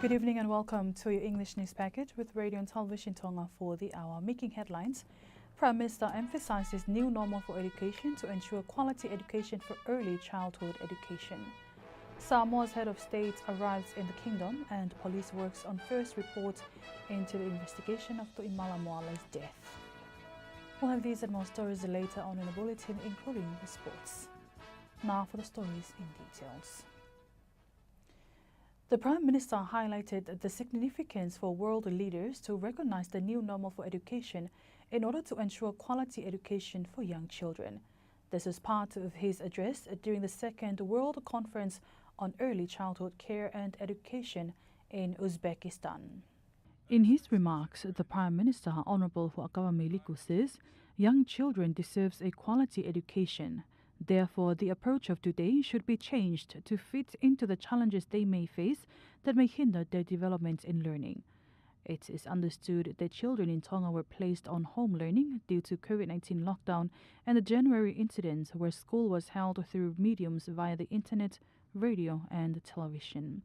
Good evening and welcome to your English news package with Radio and Television Tonga for the hour. Making headlines, Prime Minister emphasizes new normal for education to ensure quality education for early childhood education. Samoa's head of state arrives in the kingdom and police works on first report into the investigation of Tu'imala Moale's death. We'll have these and more stories later on in the bulletin, including the sports. Now for the stories in details. The Prime Minister highlighted the significance for world leaders to recognize the new normal for education in order to ensure quality education for young children. This is part of his address during the second World Conference on Early Childhood Care and Education in Uzbekistan. In his remarks, the Prime Minister, Honorable Huakawa Miliku, says young children deserve a quality education. Therefore, the approach of today should be changed to fit into the challenges they may face that may hinder their development in learning. It is understood that children in Tonga were placed on home learning due to COVID-19 lockdown and the January incident where school was held through mediums via the internet, radio and television.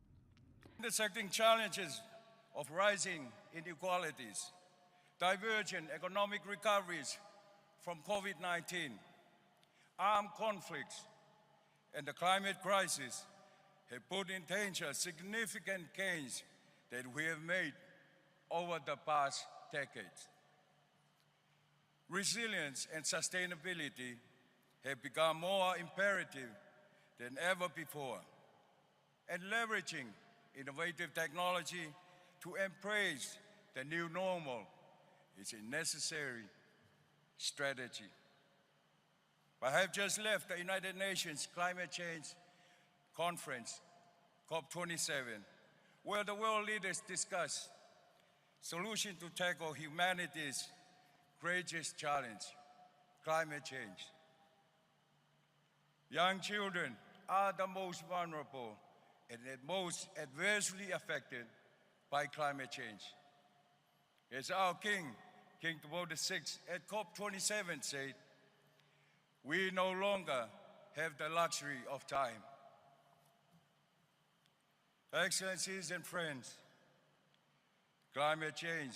Intersecting challenges of rising inequalities, divergent economic recoveries from COVID-19, armed conflicts, and the climate crisis have put in danger significant gains that we have made over the past decades. Resilience and sustainability have become more imperative than ever before, and leveraging innovative technology to embrace the new normal is a necessary strategy. I have just left the United Nations Climate Change Conference, COP27, where the world leaders discuss solutions to tackle humanity's greatest challenge, climate change. Young children are the most vulnerable and the most adversely affected by climate change. As our King Tongatapu VI at COP27 said, we no longer have the luxury of time. Excellencies and friends, climate change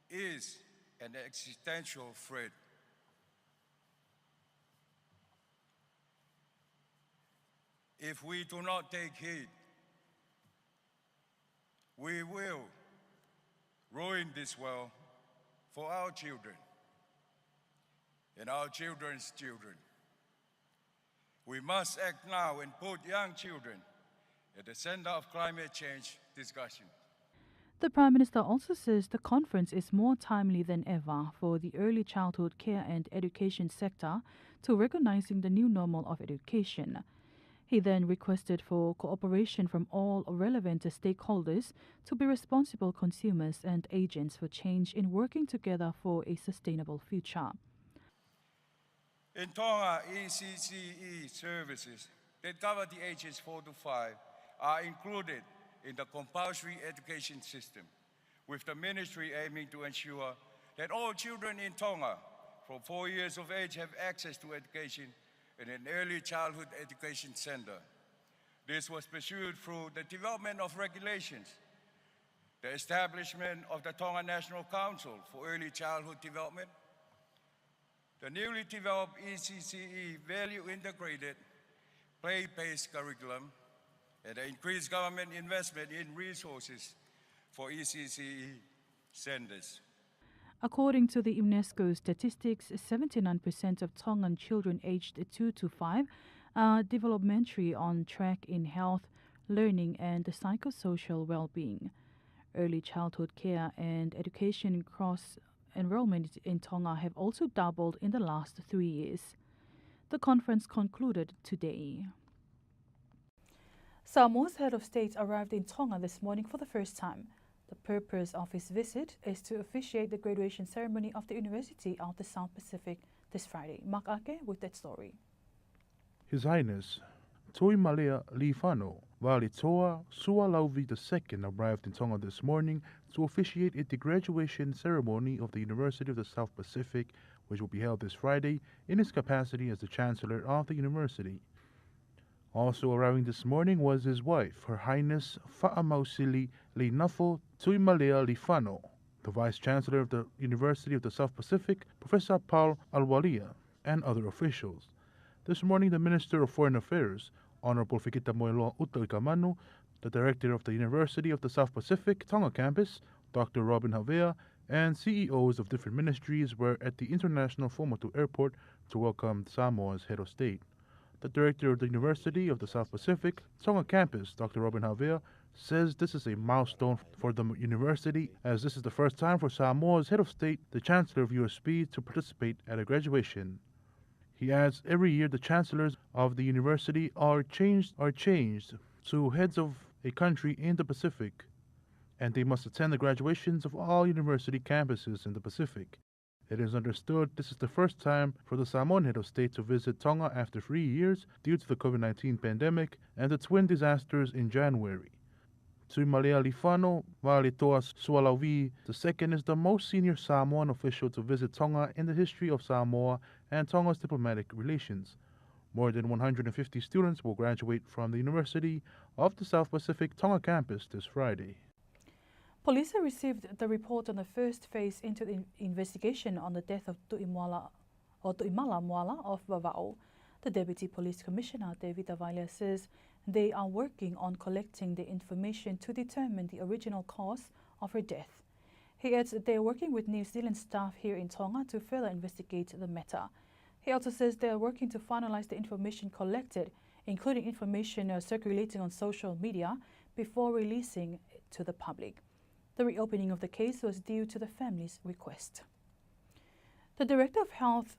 is an existential threat. If we do not take heed, we will ruin this world for our children and our children's children. We must act now and put young children at the center of climate change discussion. The Prime Minister also says the conference is more timely than ever for the early childhood care and education sector to recognizing the new normal of education. He then requested for cooperation from all relevant stakeholders to be responsible consumers and agents for change in working together for a sustainable future. In Tonga, ECCE services that cover the ages 4 to 5 are included in the compulsory education system, with the ministry aiming to ensure that all children in Tonga from 4 years of age have access to education in an early childhood education center. This was pursued through the development of regulations, the establishment of the Tonga National Council for Early Childhood Development, the newly developed ECCE value-integrated play-based curriculum, and the increased government investment in resources for ECCE centers. According to the UNESCO statistics, 79% of Tongan children aged 2 to 5 are developmentally on track in health, learning and psychosocial well-being. Early childhood care and education cross-enrollment in Tonga have also doubled in the last 3 years. The conference concluded today. Samoa's head of state arrived in Tonga this morning for the first time. The purpose of his visit is to officiate the graduation ceremony of the University of the South Pacific this Friday. Mark Ake with that story. His Highness Toimalea Lifano Valitoa Sualauvi II arrived in Tonga this morning to officiate at the graduation ceremony of the University of the South Pacific, which will be held this Friday in his capacity as the Chancellor of the University. Also arriving this morning was his wife, Her Highness Fa'amausili Leinafo Tuimalea Lifano, the Vice Chancellor of the University of the South Pacific, Professor Paul Alwalia, and other officials. This morning, the Minister of Foreign Affairs, Honorable Fikita Moeloa Utalikamanu, the Director of the University of the South Pacific Tonga campus, Dr. Robin Havea, and CEOs of different ministries were at the International Fomatu Airport to welcome Samoa's head of state. The director of the University of the South Pacific Tonga campus, Dr. Robin Havea, says this is a milestone for the university as this is the first time for Samoa's head of state, the Chancellor of USB, to participate at a graduation. He adds every year the chancellors of the university are changed to heads of a country in the Pacific, and they must attend the graduations of all university campuses in the Pacific. It is understood this is the first time for the Samoan head of state to visit Tonga after 3 years due to the COVID-19 pandemic and the twin disasters in January. Tuimalea Lifano Valetoa Sualauvi II is the most senior Samoan official to visit Tonga in the history of Samoa and Tonga's diplomatic relations. More than 150 students will graduate from the University of the South Pacific Tonga campus this Friday. Police have received the report on the first phase into the investigation on the death of Tuimala Moala of Vava'o. The Deputy Police Commissioner, David Avalia, says they are working on collecting the information to determine the original cause of her death. He adds that they are working with New Zealand staff here in Tonga to further investigate the matter. He also says they are working to finalize the information collected, including information circulating on social media, before releasing it to the public. The reopening of the case was due to the family's request. The Director of Health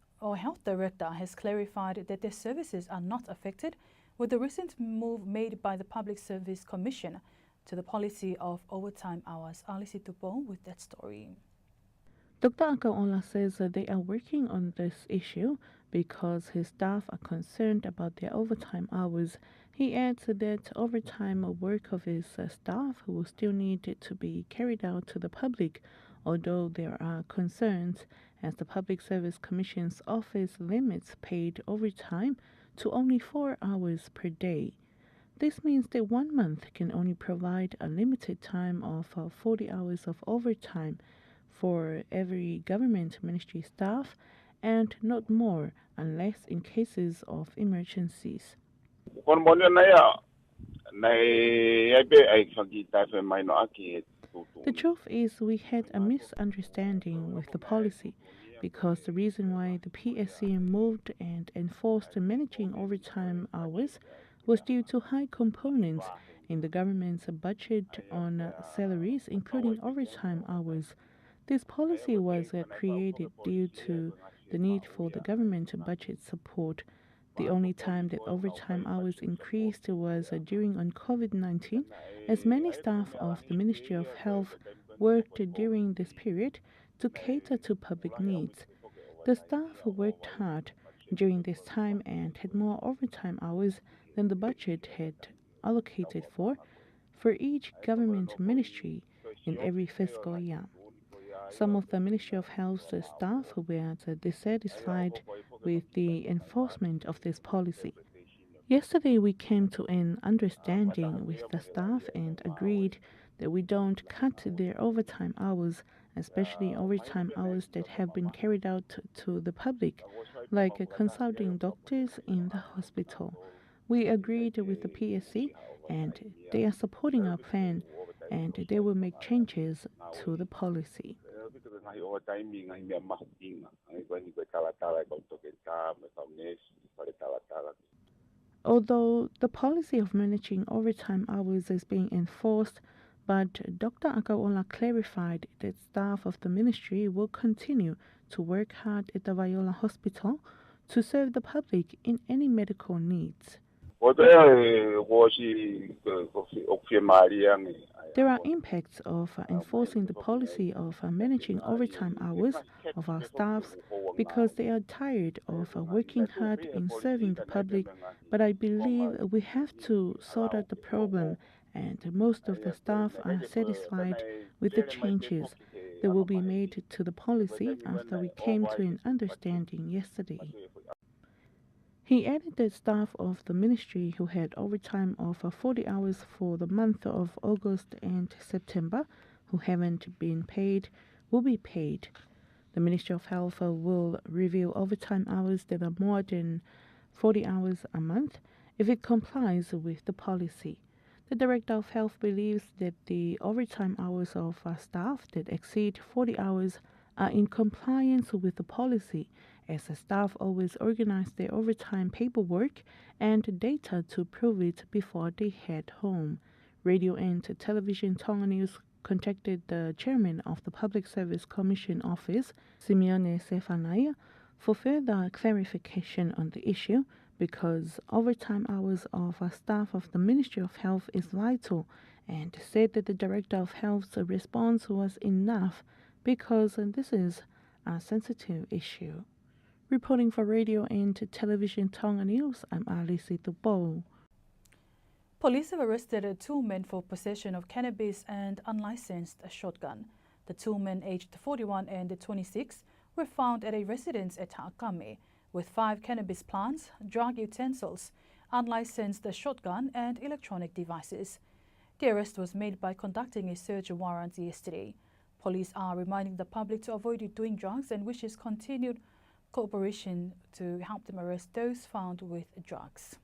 Director has clarified that their services are not affected with the recent move made by the Public Service Commission to the policy of overtime hours. Alice Tupo with that story. Dr. Akaola says that they are working on this issue because his staff are concerned about their overtime hours. He adds that overtime work of his staff will still need to be carried out to the public, although there are concerns as the Public Service Commission's office limits paid overtime to only 4 hours per day. This means that 1 month can only provide a limited time of 40 hours of overtime for every government ministry staff and not more unless in cases of emergencies. The truth is we had a misunderstanding with the policy because the reason why the PSC moved and enforced managing overtime hours was due to high components in the government's budget on salaries, including overtime hours. This policy was created due to the need for the government budget support. The only time that overtime hours increased was during on COVID-19, as many staff of the Ministry of Health worked during this period to cater to public needs. The staff worked hard during this time and had more overtime hours than the budget had allocated for each government ministry in every fiscal year. Some of the Ministry of Health's staff were dissatisfied with the enforcement of this policy. Yesterday, we came to an understanding with the staff and agreed that we don't cut their overtime hours, especially overtime hours that have been carried out to the public, like consulting doctors in the hospital. We agreed with the PSC and they are supporting our plan and they will make changes to the policy. Although the policy of managing overtime hours is being enforced, but Dr. Akaola clarified that staff of the ministry will continue to work hard at the Viola Hospital to serve the public in any medical needs. There are impacts of enforcing the policy of managing overtime hours of our staffs because they are tired of working hard in serving the public, but I believe we have to sort out the problem and most of the staff are satisfied with the changes that will be made to the policy after we came to an understanding yesterday. He added that staff of the ministry who had overtime of 40 hours for the month of August and September, who haven't been paid, will be paid. The Ministry of Health will review overtime hours that are more than 40 hours a month if it complies with the policy. The Director of Health believes that the overtime hours of staff that exceed 40 hours are in compliance with the policy, as the staff always organize their overtime paperwork and data to prove it before they head home. Radio and Television Tonga News contacted the chairman of the Public Service Commission Office, Simeone Sefanaya, for further clarification on the issue because overtime hours of staff of the Ministry of Health is vital, and said that the Director of Health's response was enough because this is a sensitive issue. Reporting for Radio and Television Tonga News, I'm Alice Tupo. Police have arrested 2 men for possession of cannabis and unlicensed shotgun. The 2 men, aged 41 and 26, were found at a residence at Hakame with 5 cannabis plants, drug utensils, unlicensed shotgun and electronic devices. The arrest was made by conducting a search warrant yesterday. Police are reminding the public to avoid doing drugs and wishes continued cooperation to help them arrest those found with drugs.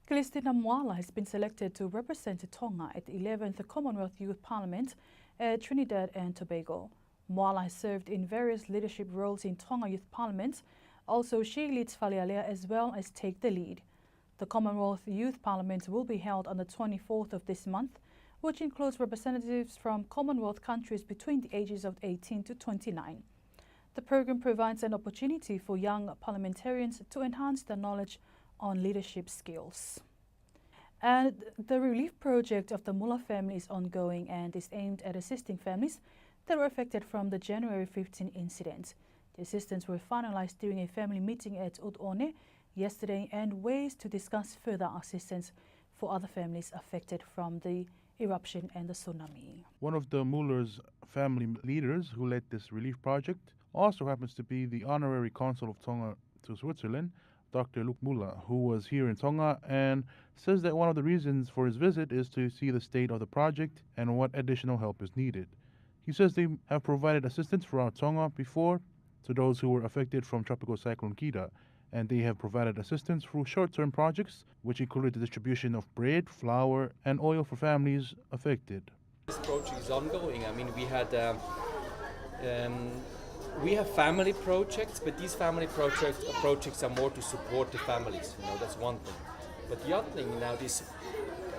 Christina Moala has been selected to represent Tonga at the 11th Commonwealth Youth Parliament at Trinidad and Tobago. Moala has served in various leadership roles in Tonga Youth Parliament. Also, she leads Falealea as well as Take the Lead. The Commonwealth Youth Parliament will be held on the 24th of this month, which includes representatives from Commonwealth countries between the ages of 18 to 29. The program provides an opportunity for young parliamentarians to enhance their knowledge on leadership skills. And the relief project of the Mula family is ongoing and is aimed at assisting families that were affected from the January 15 incident. The assistance were finalized during a family meeting at Udone yesterday and ways to discuss further assistance for other families affected from the eruption and the tsunami. One of the Muller's family leaders who led this relief project also happens to be the honorary consul of Tonga to Switzerland, Dr. Luke Muller, who was here in Tonga and says that one of the reasons for his visit is to see the state of the project and what additional help is needed. He says they have provided assistance throughout Tonga before to those who were affected from Tropical Cyclone Kida, and they have provided assistance through short-term projects, which included the distribution of bread, flour, and oil for families affected. This project is ongoing. I mean, we have family projects, but these family projects are more to support the families. That's one thing. But the other thing now, these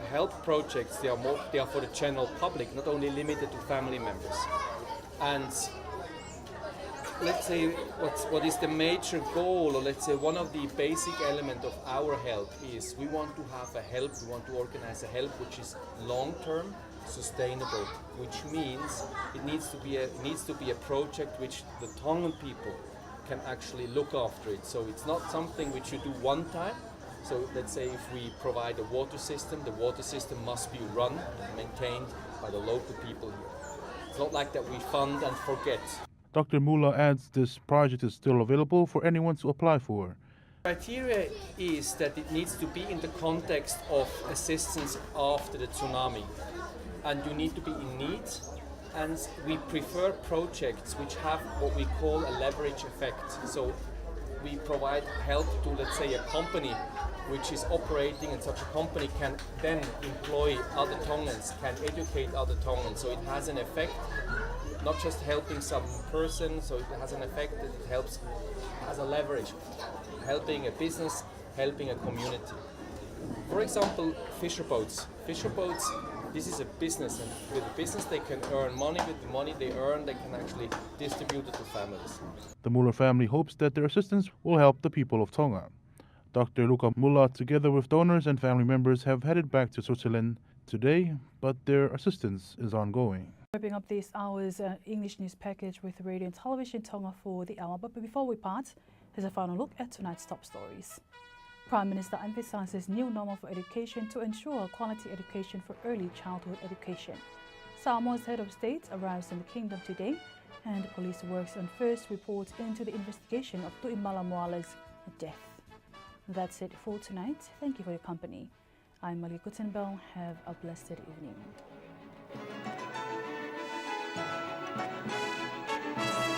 help projects, they are for the general public, not only limited to family members. And let's say what is the major goal, or let's say one of the basic elements of our help is we want to have we want to organize a help which is long-term, sustainable, which means it needs to be a project which the Tongan people can actually look after it. So it's not something which you do one time. So let's say if we provide a water system, the water system must be run and maintained by the local people here. It's not like that we fund and forget. Dr. Muller adds this project is still available for anyone to apply for. Criteria is that it needs to be in the context of assistance after the tsunami, and you need to be in need, and we prefer projects which have what we call a leverage effect. So we provide help to, let's say, a company which is operating, and such a company can then employ other Tongans, can educate other Tongans, so it has an effect, not just helping some person, so it has an effect that it helps as a leverage, helping a business, helping a community. For example, fisher boats. Fisher boats, this is a business, and with the business they can earn money. With the money they earn, they can actually distribute it to families. The Muller family hopes that their assistance will help the people of Tonga. Dr. Luca Muller, together with donors and family members, have headed back to Switzerland today, but their assistance is ongoing. Wrapping up this hour's English news package with Radio and Television Tonga for the hour. But before we part, here's a final look at tonight's top stories. Prime Minister emphasises new normal for education to ensure quality education for early childhood education. Samoa's head of state arrives in the kingdom today, and police works on first report into the investigation of Tu'imala Moala's death. That's it for tonight. Thank you for your company. I'm Malia Gutenbell. Have a blessed evening.